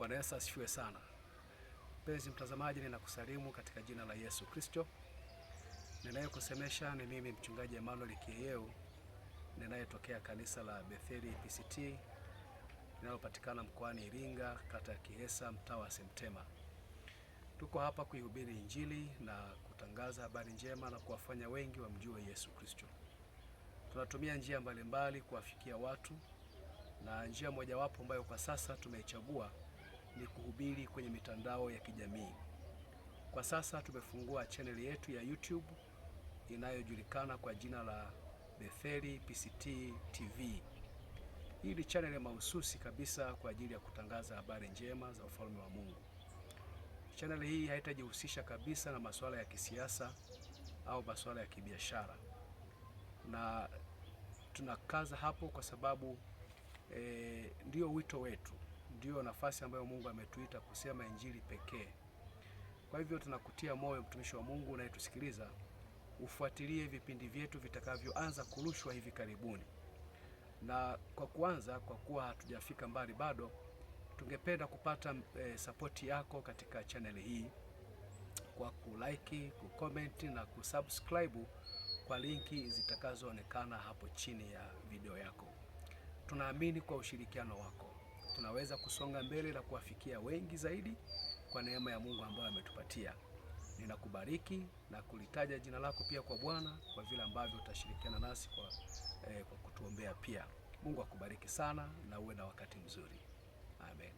Bwana Yesu asifiwe sana. Mpenzi mtazamaji, ninakusalimu katika jina la Yesu Kristo. Ninayekusemesha ni mimi mchungaji Emmanuel Kieyeu, ninayetokea kanisa la Betheli PCT linalopatikana mkoani Iringa, kata ya Kihesa, mtaa wa Semtema. Tuko hapa kuihubiri Injili na kutangaza habari njema na kuwafanya wengi wamjue Yesu Kristo. Tunatumia njia mbalimbali kuwafikia watu, na njia mojawapo ambayo kwa sasa tumeichagua ni kuhubiri kwenye mitandao ya kijamii. Kwa sasa tumefungua channel yetu ya YouTube inayojulikana kwa jina la Betheli PCT TV. Hii ni channel mahususi kabisa kwa ajili ya kutangaza habari njema za ufalme wa Mungu. Channel hii haitajihusisha kabisa na masuala ya kisiasa au masuala ya kibiashara, na tunakaza hapo kwa sababu ndio wito wetu, ndio nafasi ambayo Mungu ametuita kusema injili pekee. Kwa hivyo tunakutia moyo mtumishi wa Mungu unayetusikiliza, ufuatilie vipindi vyetu vitakavyoanza kurushwa hivi karibuni. Na kwa kuanza, kwa kuwa hatujafika mbali bado, tungependa kupata support yako katika channel hii kwa kulike, kucomment na kusubscribe kwa linki zitakazoonekana hapo chini ya video yako. Tunaamini kwa ushirikiano wako tunaweza kusonga mbele na kuwafikia wengi zaidi kwa neema ya Mungu ambayo ametupatia. Ninakubariki na kulitaja jina lako pia kwa Bwana kwa vile ambavyo utashirikiana nasi kwa kutuombea pia. Mungu akubariki sana na uwe na wakati mzuri. Amen.